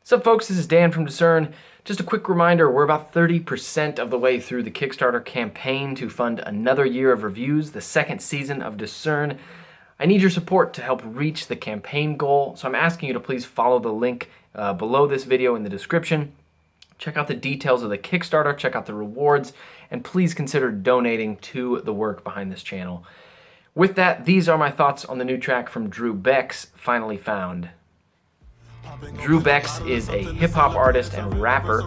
What's up, folks? This is Dan from Discern. Just a quick reminder, we're about 30% of the way through the Kickstarter campaign to fund another year of reviews, the second season of Discern. I need your support to help reach the campaign goal, so I'm asking you to please follow the link below this video in the description. Check out the details of the Kickstarter, check out the rewards, and please consider donating to the work behind this channel. With that, these are my thoughts on the new track from Dru Bex, Finally Found. Dru Bex is a hip-hop artist and rapper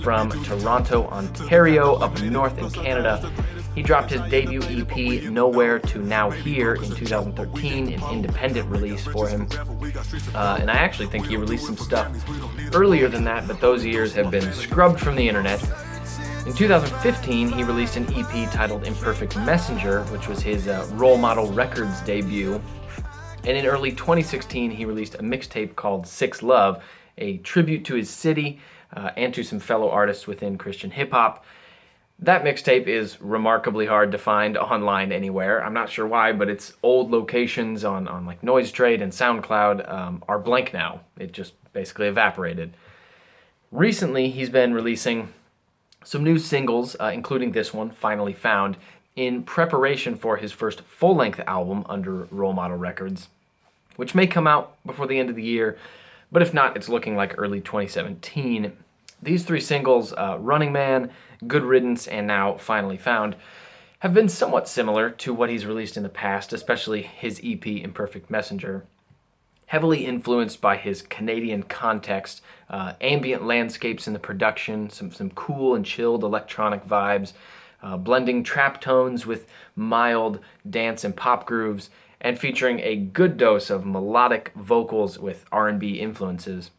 from Toronto, Ontario, up north in Canada. He dropped his debut EP, Nowhere to Now Here, in 2013, an independent release for him. And I actually think he released some stuff earlier than that, but those years have been scrubbed from the internet. In 2015, he released an EP titled Imperfect Messenger, which was his Role Model Records debut. And in early 2016, he released a mixtape called Six Love, a tribute to his city and to some fellow artists within Christian hip-hop. That mixtape is remarkably hard to find online anywhere. I'm not sure why, but its old locations on like Noise Trade and SoundCloud are blank now. It just basically evaporated. Recently, he's been releasing some new singles, including this one, Finally Found, in preparation for his first full-length album under Role Model Records, which may come out before the end of the year, but if not, it's looking like early 2017. These three singles, Running Man, Good Riddance, and now Finally Found, have been somewhat similar to what he's released in the past, especially his EP, Imperfect Messenger. Heavily influenced by his Canadian context, ambient landscapes in the production, some cool and chilled electronic vibes, blending trap tones with mild dance and pop grooves, and featuring a good dose of melodic vocals with R&B influences.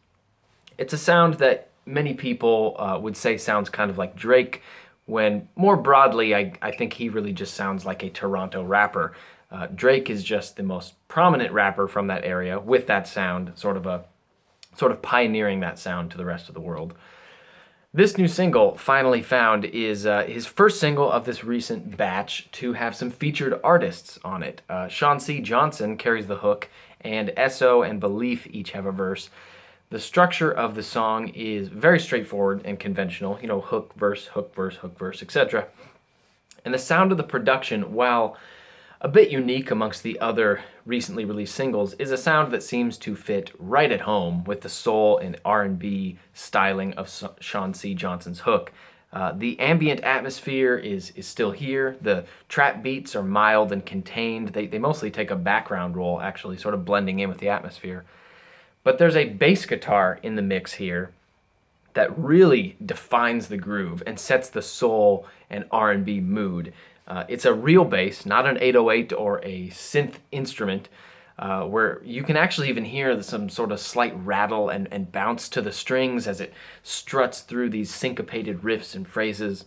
It's a sound that many people would say sounds kind of like Drake, when more broadly, I think he really just sounds like a Toronto rapper. Drake is just the most prominent rapper from that area with that sound, sort of pioneering that sound to the rest of the world. This new single, Finally Found, is his first single of this recent batch to have some featured artists on it. Sean C. Johnson carries the hook, and S.O. and Belief each have a verse. The structure of the song is very straightforward and conventional, hook, verse, hook, verse, etc. And the sound of the production, while a bit unique amongst the other recently released singles, is a sound that seems to fit right at home with the soul and R&B styling of Sean C. Johnson's hook. The ambient atmosphere is still here. The trap beats are mild and contained. They mostly take a background role, actually, sort of blending in with the atmosphere. But there's a bass guitar in the mix here that really defines the groove and sets the soul and R&B mood. It's a real bass, not an 808 or a synth instrument, where you can actually even hear some sort of slight rattle and bounce to the strings as it struts through these syncopated riffs and phrases.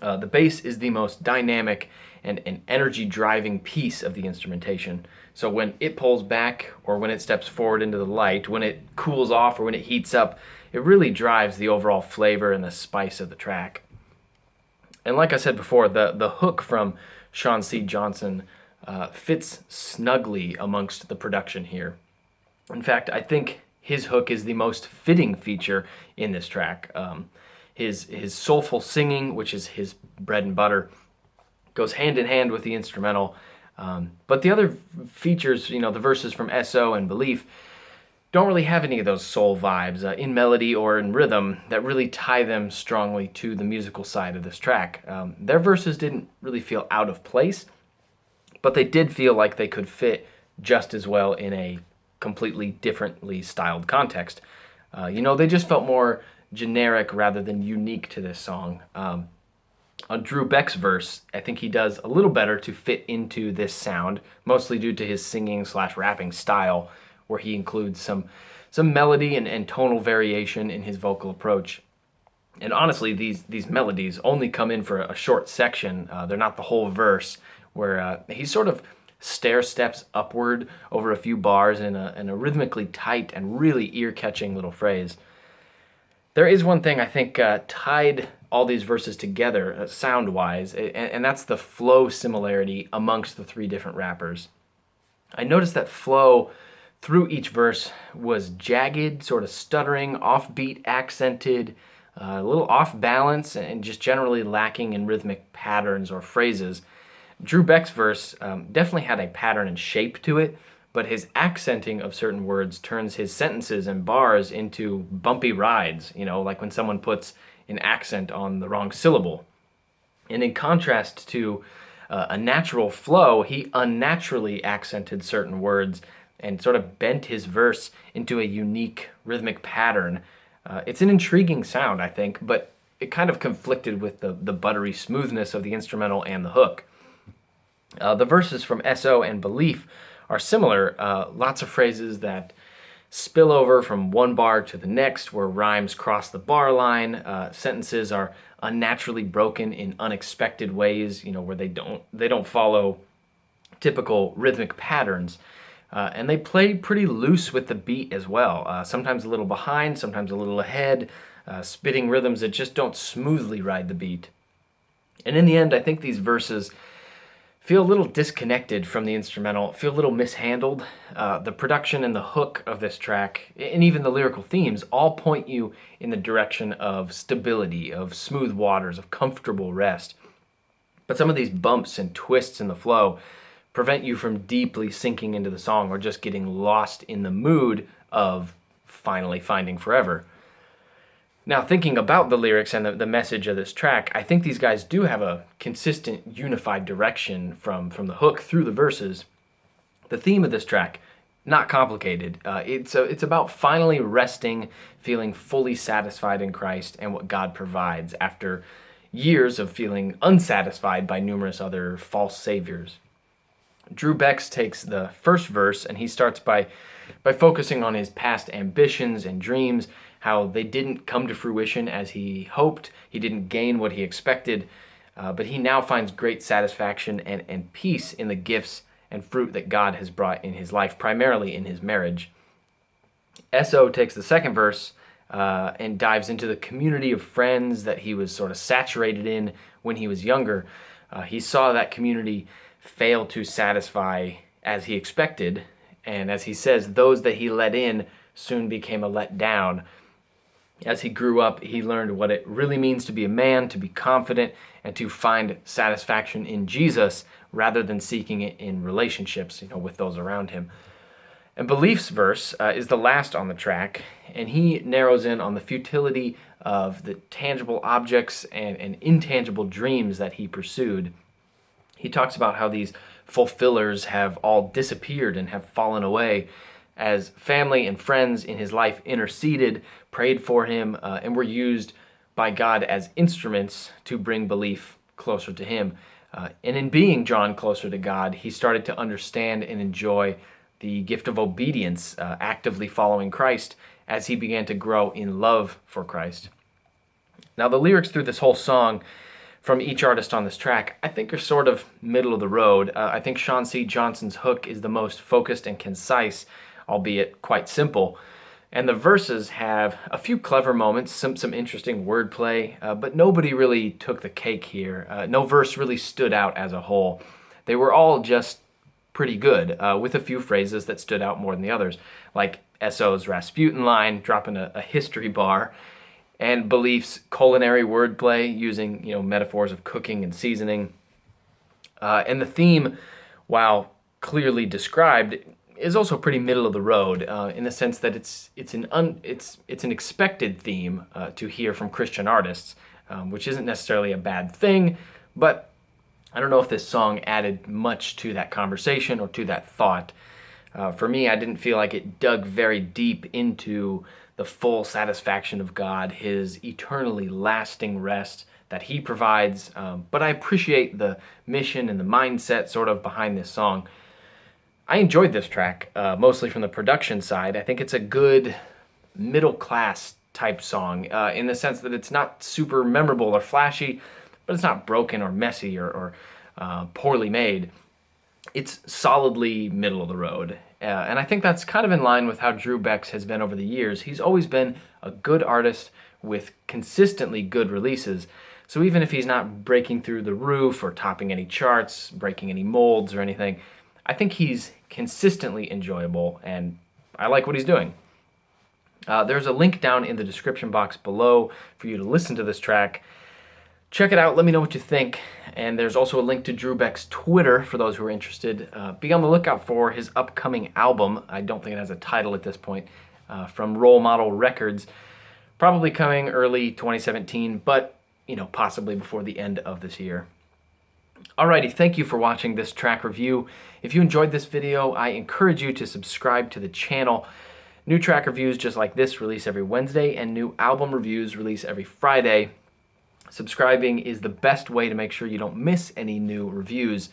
The bass is the most dynamic and energy-driving piece of the instrumentation. So when it pulls back, or when it steps forward into the light, when it cools off, or when it heats up, it really drives the overall flavor and the spice of the track. And like I said before, the hook from Sean C. Johnson fits snugly amongst the production here. In fact, I think his hook is the most fitting feature in this track. His soulful singing, which is his bread and butter, goes hand in hand with the instrumental. But the other features, the verses from S.O. and Belief, don't really have any of those soul vibes in melody or in rhythm that really tie them strongly to the musical side of this track. Their verses didn't really feel out of place, but they did feel like they could fit just as well in a completely differently styled context. They just felt more generic rather than unique to this song. On Dru Beck's verse, I think he does a little better to fit into this sound, mostly due to his singing/rapping style, where he includes some melody and tonal variation in his vocal approach. And honestly, these melodies only come in for a short section. They're not the whole verse, where he sort of stair steps upward over a few bars in a rhythmically tight and really ear-catching little phrase. There is one thing I think tied all these verses together sound-wise, and that's the flow similarity amongst the three different rappers. I noticed that flow through each verse was jagged, sort of stuttering, offbeat, accented, a little off balance, and just generally lacking in rhythmic patterns or phrases. Dru Beck's verse definitely had a pattern and shape to it, but his accenting of certain words turns his sentences and bars into bumpy rides, like when someone puts an accent on the wrong syllable. And in contrast to a natural flow, he unnaturally accented certain words and sort of bent his verse into a unique rhythmic pattern. It's an intriguing sound, I think, but it kind of conflicted with the buttery smoothness of the instrumental and the hook. The verses from S.O. and Belief are similar. Lots of phrases that spill over from one bar to the next where rhymes cross the bar line. Sentences are unnaturally broken in unexpected ways, where they don't follow typical rhythmic patterns. And they play pretty loose with the beat as well. Sometimes a little behind, sometimes a little ahead, spitting rhythms that just don't smoothly ride the beat. And in the end, I think these verses feel a little disconnected from the instrumental, feel a little mishandled. The production and the hook of this track, and even the lyrical themes, all point you in the direction of stability, of smooth waters, of comfortable rest. But some of these bumps and twists in the flow prevent you from deeply sinking into the song or just getting lost in the mood of finally finding forever. Now, thinking about the lyrics and the message of this track, I think these guys do have a consistent, unified direction from the hook through the verses. The theme of this track, not complicated. It's about finally resting, feeling fully satisfied in Christ and what God provides after years of feeling unsatisfied by numerous other false saviors. Dru Bex takes the first verse and he starts by focusing on his past ambitions and dreams, how they didn't come to fruition as he hoped. He didn't gain what he expected, but he now finds great satisfaction and peace in the gifts and fruit that God has brought in his life, primarily in his marriage. S.O. takes the second verse and dives into the community of friends that he was sort of saturated in when he was younger. He saw that community fail to satisfy as he expected, and as he says, those that he let in soon became a let down. As he grew up, he learned what it really means to be a man, to be confident, and to find satisfaction in Jesus rather than seeking it in relationships, with those around him. And Belief's verse is the last on the track, and he narrows in on the futility of the tangible objects and intangible dreams that he pursued. He talks about how these fulfillers have all disappeared and have fallen away, as family and friends in his life interceded, prayed for him, and were used by God as instruments to bring belief closer to him. And in being drawn closer to God, he started to understand and enjoy the gift of obedience, actively following Christ as he began to grow in love for Christ. Now, the lyrics through this whole song from each artist on this track, I think are sort of middle of the road. I think Sean C. Johnson's hook is the most focused and concise, albeit quite simple. And the verses have a few clever moments, some interesting wordplay, but nobody really took the cake here. No verse really stood out as a whole. They were all just pretty good, with a few phrases that stood out more than the others, like S.O.'s Rasputin line, dropping a history bar, and Belief's culinary wordplay, using metaphors of cooking and seasoning. And the theme, while clearly described, is also pretty middle of the road, in the sense that it's an expected theme to hear from Christian artists, which isn't necessarily a bad thing, but I don't know if this song added much to that conversation or to that thought. For me, I didn't feel like it dug very deep into the full satisfaction of God, his eternally lasting rest that he provides, but I appreciate the mission and the mindset sort of behind this song. I enjoyed this track, mostly from the production side. I think it's a good middle-class type song, in the sense that it's not super memorable or flashy, but it's not broken or messy or poorly made. It's solidly middle of the road. And I think that's kind of in line with how Dru Bex has been over the years. He's always been a good artist with consistently good releases. So even if he's not breaking through the roof or topping any charts, breaking any molds or anything, I think he's consistently enjoyable and I like what he's doing. There's a link down in the description box below for you to listen to this track. Check it out, let me know what you think. And there's also a link to Dru Bex Twitter for those who are interested. Be on the lookout for his upcoming album. I don't think it has a title at this point. From Role Model Records. Probably coming early 2017, but possibly before the end of this year. Alrighty, thank you for watching this track review. If you enjoyed this video, I encourage you to subscribe to the channel. New track reviews just like this release every Wednesday, and new album reviews release every Friday. Subscribing is the best way to make sure you don't miss any new reviews.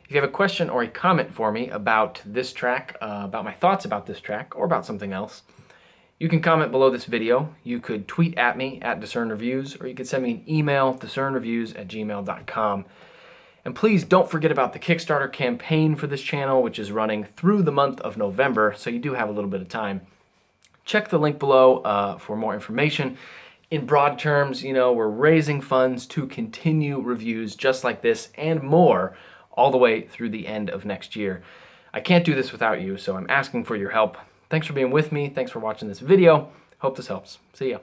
If you have a question or a comment for me about this track, about my thoughts about this track, or about something else, you can comment below this video. You could tweet at me at discernreviews, or you could send me an email, discernreviews@gmail.com. And please don't forget about the Kickstarter campaign for this channel, which is running through the month of November, so you do have a little bit of time. Check the link below for more information. In broad terms, we're raising funds to continue reviews just like this and more all the way through the end of next year. I can't do this without you, so I'm asking for your help. Thanks for being with me. Thanks for watching this video. Hope this helps. See ya.